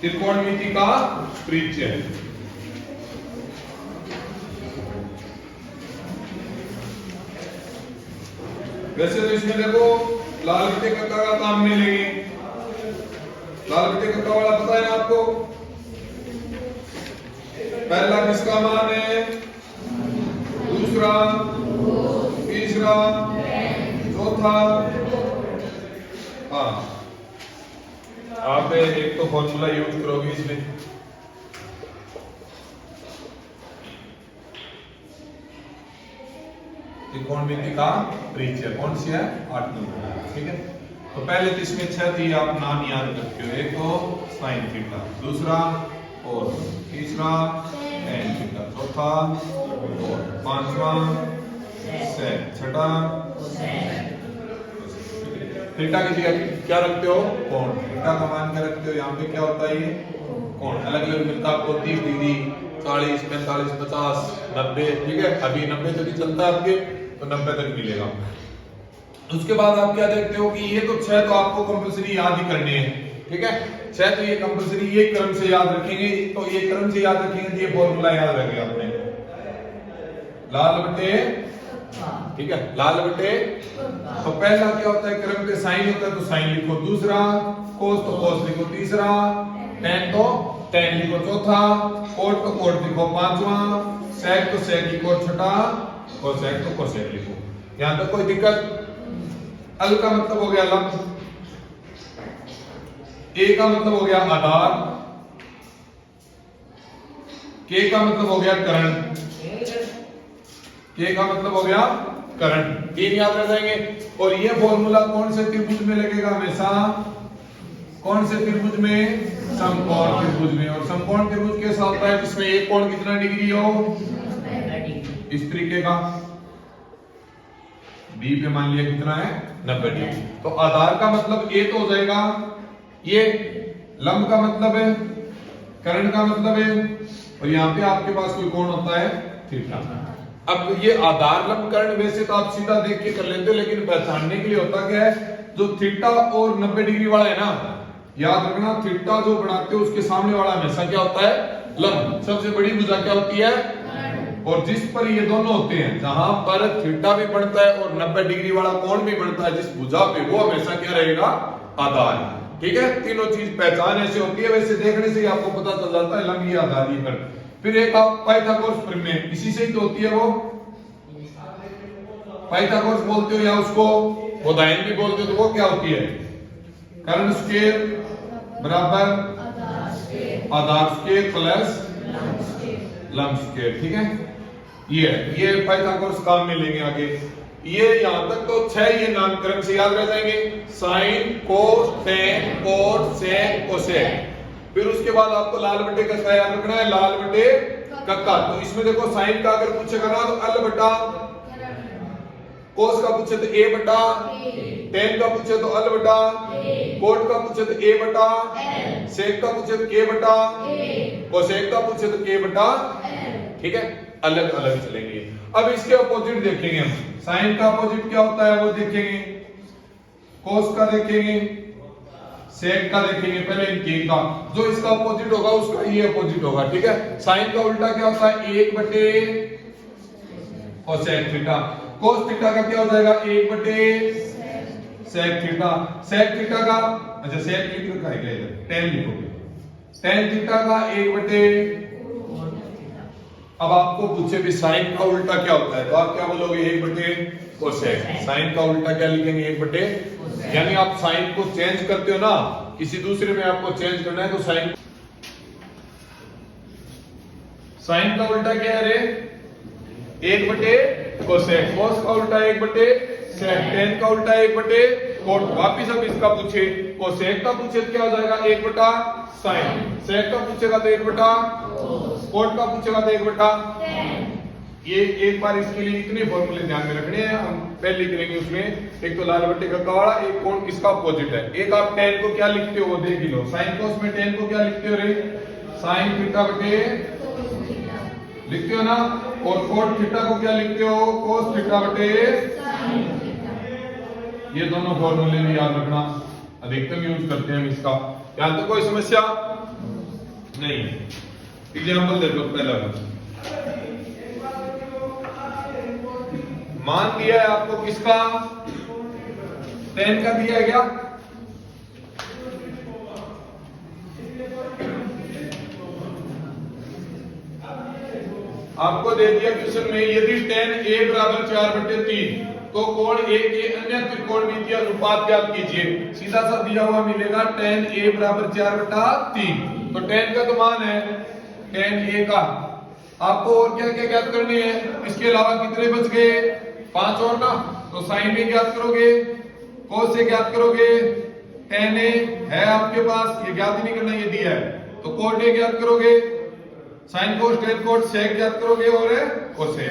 त्रिकोणमिति का परिचय। वैसे तो इसमें देखो लाल बटे कक्का का काम में लेंगे। लाल बटे कक्का वाला पता है ना आपको? पहला किसका मान है, दूसरा, तीसरा, चौथा। हाँ, आप एक तो फॉर्मूला यूज करोगे इसमें। त्रिकोणमिति का परिचय कौन सी है? 8 नंबर। ठीक है, तो पहले तो इसमें 6 थी, आप नाम याद रखते हो। एक तो साइन थीटा, दूसरा और तीसरा tan थीटा, चौथा और पांचवा सेक, छठा थीटा की जगह क्या रखते हो? कोण। थीटा का मान क्या रखते हो? यहाँ पे क्या होता है? ये कोण। अलग अलग मिलता है आपको 30 डिग्री, 40, 45, 50, 90। ठीक है, अभी 90 तक ही चलता है आपके, तो 90 तक मिलेगा। उसके बाद आप क्या देखते हो कि ये तो 6 तो आपको कंपल्सरी याद ही करने हैं। ठीक है, 6 तो ये कंपल्सरी ये क्रम से याद रखेंगे, तो ये क्रम से याद रखेंगे तो ये फॉर्मूला याद रखेंगे आपने। लाल बटे, ठीक है, लाल बटे, तो पहला क्या होता है? क्रम पे साइन होता है तो साइन लिखो, दूसरा कोस तो कोस लिखो, तीसरा tan तो tan लिखो, चौथा कोट तो कोट लिखो, पांचवा सेक तो सेक लिखो, छठा कोसेक तो कोसेक लिखो। यहां तक कोई दिक्कत? अल का मतलब हो गया लंब, ए का मतलब हो गया आधार, के का मतलब हो गया करण, के का मतलब हो गया करण। तीन याद रह जाएंगे। और ये फॉर्मूला कौन से त्रिभुज में लगेगा हमेशा? कौन से त्रिभुज में? समकोण त्रिभुज में। और समकोण त्रिभुज कैसा होता है? जिसमें एक कोण कितना डिग्री हो? इस तरीके का। बी पे मान लिया कितना है? 90 डिग्री। तो आधार का मतलब ए तो हो जाएगा, ये लंब का मतलब है, कर्ण का मतलब है, और यहाँ पे आपके पास कोई कोण होता है थीटा। अब ये आधार लंब कर्ण वैसे तो आप सीधा देख के कर लेते हो, लेकिन पहचानने के लिए होता क्या है? जो थीटा और 90 डिग्री वाला है ना, याद रखना, थीटा जो बनाते हो उसके सामने वाला हमेशा क्या होता है? लंब। सबसे बड़ी भुजा क्या होती है? और जिस पर ये दोनों होते हैं, जहां पर थीटा भी बनता है और 90 डिग्री वाला कोण भी बनता है, जिस भुजा पे, वो हमेशा क्या रहेगा? आधार। ठीक है, तीनों चीज पहचान ऐसे होती है, वैसे देखने से ही आपको पता चल जाता है लंब, ये आधार, ये कर्ण। फिर एक आप पाइथागोरस प्रमेय, इसी से ही तो होती है वो, पाइथागोरस बोलते हो या उसको बोधायन भी बोलते हो। तो वो क्या होती है? कर्ण स्क्वायर बराबर आधार स्क्वायर प्लस लंब स्क्वायर। ठीक है, ये पाइथागोरस काम में लेंगे आगे। ये यहां तक तो 6 ये नामकरण से याद रह जाएंगे, साइन, कोस, टेन, कोट, सेक, कोसेक। फिर उसके बाद आपको लाल बटे कक्का याद रखना है, लाल बटे कक्का। तो इसमें देखो साइन का अगर पूछेगा ना तो अल बटा, कोस का पूछे तो ए बटा, टेन का पूछे तो अल बटा, कोट का पूछे तो ए बटा, सेक का पूछे तो के बटा, कोसेक का पूछे तो के बटा। ठीक है, अलग अलग चलेंगे। अब इसके अपोजिट देखेंगे हम, साइन का अपोजिट क्या होता है वो देखेंगे, कोस का देखेंगे, सेक का देखेंगे, पहले के का। जो इसका अपोजिट होगा उसका ये अपोजिट होगा। ठीक है, साइन का उल्टा क्या होता है? 1 बटे कोसेक थीटा। कोस थीटा का क्या हो जाएगा? 1 बटे सेक थीटा। सेक थीटा का, अच्छा सेक लिख रखा है क्या इधर? tan लिखोगे, tan थीटा का 1 बटे। अब आपको पूछे भी साइन का उल्टा क्या होता है, तो आप क्या बोलोगे? 1 बटे कोसेक। साइन का उल्टा क्या लिखेंगे? 1 बटे। यानी आप साइन को चेंज करते हो ना, किसी दूसरे में आपको चेंज करना है तो साइन का उल्टा क्या है रे? 1 बटे कोसेक। कोस का उल्टा 1 बटे सेक। टेन का उल्टा 1 बटे कोट। वापिस अब इसका पूछे, कोसेक का पूछे तो क्या हो जाएगा? 1 बटा साइन। सेक का पूछेगा तो 1 बटा, कोट का पूछेगा तो 1 बटा। ये एक बार इसके लिए इतने फॉर्मूले ध्यान में रखने हैं, हम पहले करेंगे उसमें। एक तो लाल बटे कक्का वाला, एक कोण किसका अपोजिट है। एक आप tan को क्या लिखते हो वो देख ही लो। साइन कोस में tan को क्या लिखते हो रे? साइन थीटा बटे लिखते हो ना, और कोट थीटा को क्या लिखते हो? कोस थीटा बटे। ये दोनों फॉर्मूले भी याद रखना, अधिकतम यूज करते हैं हम इसका। यहां तो कोई समस्या नहीं है। एग्जाम्पल देख लो पहला मान दिया है आपको किसका, tan का दिया है क्या, आपको दे दिया क्वेश्चन में यदि tan a बराबर 4/3 तो कोण a के अन्य त्रिकोणमितीय अनुपात ज्ञात कीजिए। सीधा सा दिया हुआ मिलेगा tan a बराबर 4/3, तो tan का तो मान है tan a का। आपको और क्या क्या ज्ञात करने हैं, इसके अलावा कितने बच गए, 5 और ना, तो sin a ज्ञात करोगे, cos a ज्ञात करोगे, tan a है आपके पास, ये ज्ञात ही नहीं करना, ये दिया है, तो cot a ज्ञात करोगे, sin cos tan cot sec ज्ञात करोगे और cos a।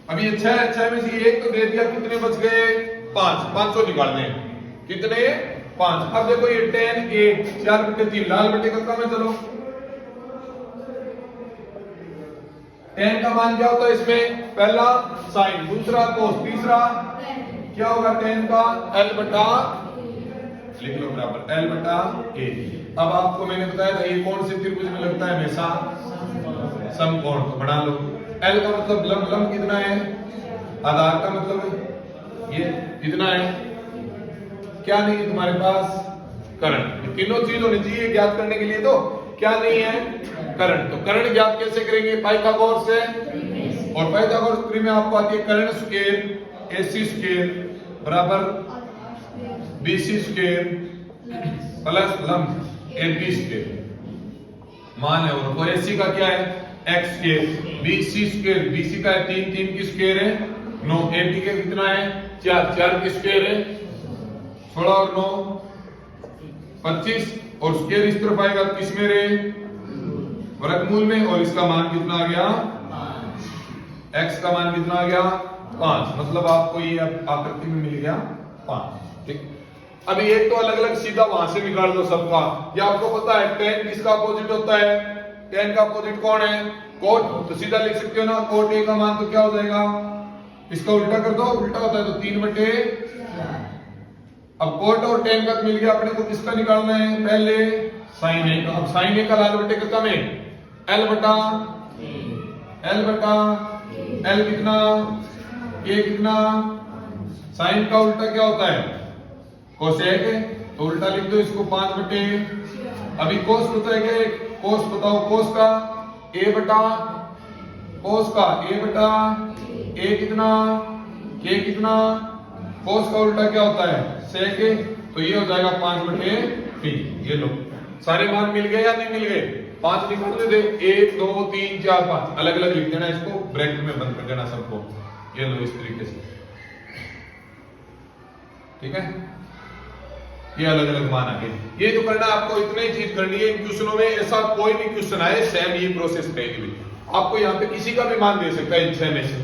अभी अच्छा है में से एक तो दे दिया, कितने बच गए, 5, 500 निकालने हैं, कितने 5। अब देखो ये tan a 4/3 लाल बटे का में, चलो tan का मान क्या होता है इसमें, पहला sin, दूसरा cos, तीसरा क्या होगा tan का l बटा, लिख लो बराबर l बटा a। अब आपको मैंने बताया था ये कौन से त्रिभुज में लगता है हमेशा, समकोण, तो बना लो। l का मतलब लंब कितना है, आधार का मतलब ये कितना है, क्या नहीं है तुम्हारे पास, करंट। तीनों चीज होनी चाहिए ज्ञात करने के लिए, तो क्या नहीं है, करंट। तो करंट ज्ञात कैसे करेंगे, पाइथागोरस से, और पाइथागोरस सूत्र में आपको आती है करंट स्क्वायर AC स्क्वायर बराबर BC स्क्वायर प्लस लंब AB स्क्वायर, मान है, और AC का क्या है x square, BC square, BC का है 3, 3 की स्क्वायर है 9, AB का कितना है 4, 4 की स्क्वायर है 16 और 9 25, और स्क्वायर इस तरफ आएगा किस में रे, वर्गमूल में, और इसका मान कितना आ गया, x का मान कितना आ गया 5, मतलब आपको ये आकृति में मिल गया 5। ठीक, अभी एक तो अलग अलग सीधा वहां से निकाल दो सबका, ये आपको पता है tan किसका अपोजिट होता है, tan का अपोजिट कौन है, cot, तो सीधा लिख सकते हो ना, cot a का मान तो क्या हो जाएगा, इसका उल्टा कर दो, उल्टा होता है तो 3/4। अब cot और tan का मिल गया, अपने को किसका निकालना है, पहले sin a का। अब sin a का लाल बटे कितना में, l बटा l कितना, a कितना, sin का उल्टा क्या होता है, cosec, तो उल्टा लिख दो इसको 5/। अभी cos होता है क्या, cos बताओ, cos का a बटा a कितना, k कितना, cos का उल्टा क्या होता है sec, तो ये हो जाएगा 5/3। ये लो सारे मान मिल गए या नहीं मिल गए, 5 निकालने दे, 1 2 3 4 5 अलग अलग लिख देना, इसको ब्रैकेट में बंद कर देना सबको, ये लो इस तरीके से, ठीक है, ये अलग अलग मान आ गए। ये जो करना आपको इतनी चीज करनी है, इन क्वेश्चनों में ऐसा कोई भी क्वेश्चन आए सेम ये प्रोसेस रहेगी। आपको यहाँ पे किसी का भी मान दे सकता है इन 6 में से,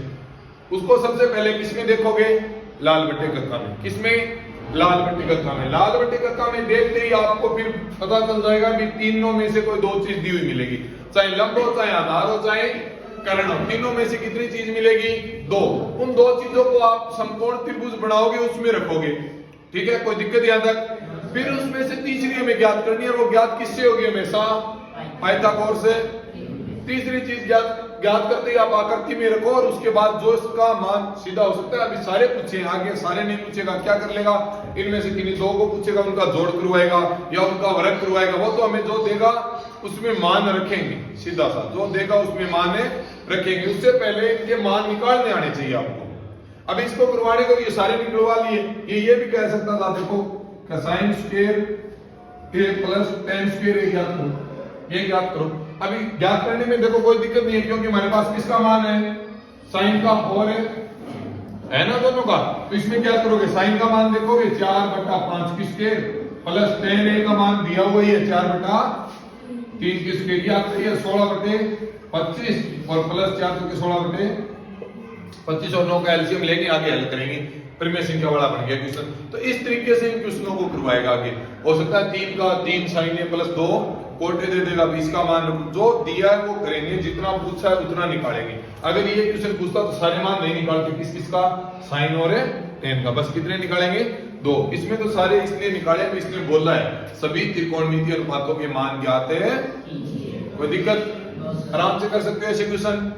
उसको सबसे पहले किसमें देखोगे, लाल बटे कक्का में, किसमें, लाल बटे कक्का में। लाल बटे कक्का में देखते ही आपको फिर पता चल जाएगा कि तीनों में से कोई 2 चीज दी हुई मिलेगी, चाहे लंब हो, चाहे आधार हो, चाहे कर्ण हो, तीनों में से कितनी चीज मिलेगी, 2। उन 2 चीजों को आप समकोण त्रिभुज बनाओगे, उसमें रखोगे, ठीक है, कोई दिक्कत यहाँ तक। फिर उसमें से तीसरी हमें ज्ञात करनी है, वो ज्ञात किससे होगी, हमेशा पाइथागोरस से। तीसरी चीज ज्ञात करते ही आप आकृति में रखो, और उसके बाद जो इसका मान सीधा हो सकता है, अभी सारे पूछे, आगे सारे नहीं पूछेगा, क्या कर लेगा, इनमें से किन्हीं 2 को पूछेगा, उनका जोड़ करवाएगा या उनका वर्ग करवाएगा, वो तो हमें जो देगा उसमें मान रखेंगे, सीधा सा जो देगा उसमें मान रखेंगे। उससे पहले इनके मान निकालने आने चाहिए आपको। अब इसको करवाने को ये सारे निकलवा लिए, ये भी कह सकता था, देखो sin square a plus tan square a ज्ञात करो, ये ज्ञात करो। अभी ज्ञात करने में देखो कोई दिक्कत नहीं है, क्योंकि हमारे पास किसका मान है, sin का और है ना दोनों का, तो इसमें क्या करोगे, sin का मान देखोगे 4/5 की स्क्वायर प्लस tan a का मान दिया हुआ ही है 4/3 की स्क्वायर, याद करिए 16/25 और प्लस 4 तो 16/25 और 9 का एलसीएम लेंगे, आगे हल करेंगे। प्रीमियर सिंह का बड़ा बन गया क्वेश्चन, तो इस तरीके से इन क्वेश्चनों को करवाएगा आगे। हो सकता है 3 का 3 sin a plus 2 cot a दे देगा, 20 का मान जो दिया है वो करेंगे, जितना पूछा है उतना निकालेंगे। अगर ये क्वेश्चन पूछता तो सारे मान नहीं निकालते, किस किस का, sin और tan का, बस कितने निकालेंगे, 2। इसमें तो सारे इसने निकाले, इसने बोला है सभी त्रिकोणमितीय अनुपातों के मान ज्ञात है, कोई दिक्कत? आराम से कर सकते हो ऐसे क्वेश्चन।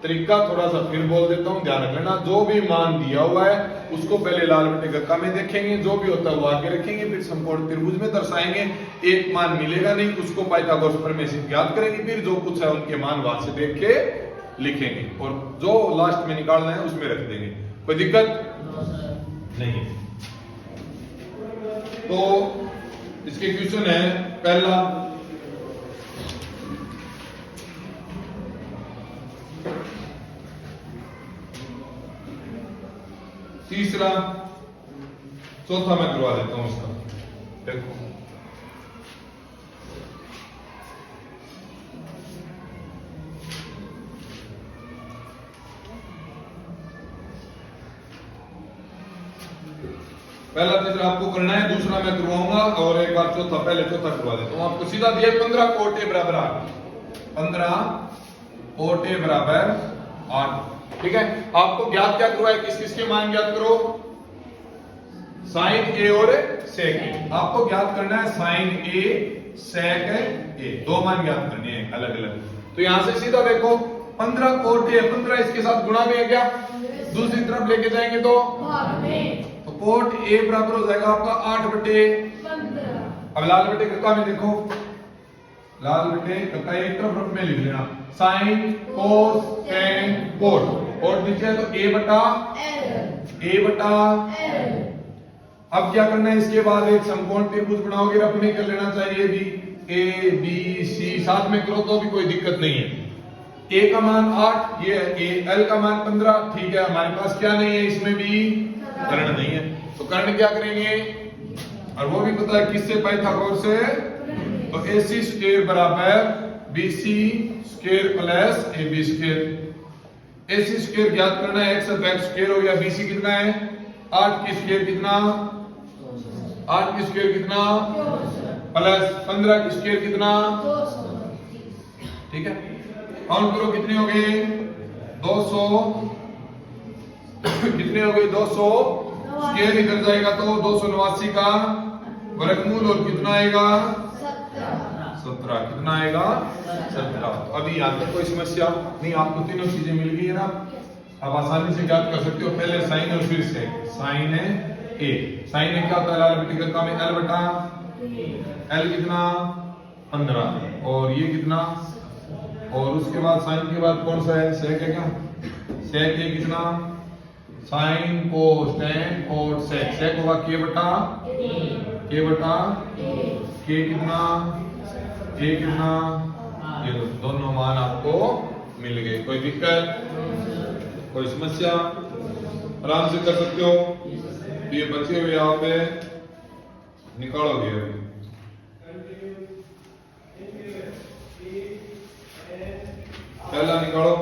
तरीका थोड़ा सा फिर बोल देता हूं, ध्यान रख लेना। जो भी मान दिया हुआ है उसको पहले लाल बटे गक्का में देखेंगे, जो भी होता है वो आगे रखेंगे, फिर समकोण त्रिभुज में दर्शाएंगे। एक मान मिलेगा नहीं उसको पाइथागोरस प्रमेय से ज्ञात करेंगे, फिर जो कुछ है उनके मान वहां से देख के लिखेंगे और जो लास्ट में निकालना है उसमें रख देंगे, कोई दिक्कत नहीं। तो इसके क्वेश्चन है पहला, तीसरा, चौथा मैं करवा देता हूं इसका। देखो पहला तीसरा आपको करना है, दूसरा मैं करवाऊंगा और एक बार चौथा, पहले चौथा करवा देता हूं। आपको सीधा दिया 15 कोट ए बराबर 8, 15 कोट ए बराबर 8, ठीक है। आपको ज्ञात क्या करवाया, किस किस के मान ज्ञात करो, साइन ए और सेक ए। आपको ज्ञात करना है साइन ए सेक ए, दो मान ज्ञात करने हैं अलग अलग। तो यहां से सीधा देखो 15 कोट ए, 15 इसके साथ गुणा में है क्या, दूसरी तरफ लेके जाएंगे तो कोट ए बराबर हो जाएगा आपका 8 बटे 15। अब लाल बटे कक्का में देखो, लाल बटे कक्का एक तरफ में लिख लेना, sin cos tan cot, cot नीचे है तो ए बटा एल। अब क्या करना है, इसके बाद एक समकोण त्रिभुज बनाओगे, अपने कर लेना चाहिए भी ए बी सी, साथ में करो तो भी कोई दिक्कत नहीं है। ए का मान 8, ये ए, एल का मान 15, ठीक है। हमारे पास क्या नहीं है, इसमें भी कर्ण नहीं है, तो कर्ण क्या करेंगे, और वो भी पता है किससे, पाइथागोरस से। तो AC स्क्वायर बराबर BC square plus AB square. AC square ज्ञात करना है, x अब x स्क्वायर हो गया, BC कितना है 8 की स्क्वायर कितना, 8 की स्क्वायर कितना प्लस 15 की स्क्वायर कितना, ठीक है। काउंट करो कितने हो गए, 200, कितने हो गए 200, स्क्वायर इधर जाएगा तो 289 का वर्गमूल और कितना आएगा 17, कितना आएगा 17। तो अभी यहाँ तक कोई समस्या नहीं, आपको तीनों चीजें मिल गई है ना, अब आसानी से ज्ञात कर सकते हो। पहले साइन और फिर से साइन है ए, साइन ए क्या होता है, लाल बटे गक्का में एल बटा एल कितना 15 और ये कितना, और उसके बाद साइन के बाद कौन सा है, सेक है क्या, सेक ए कितना, sine cos tan cot sec, sec होगा के बटा के कितना ए कितना, ये दोनों मान आपको मिल गए, कोई दिक्कत कोई समस्या, आराम से कर सकते हो। ये बचे हुए आप निकालोगे, पहला निकालो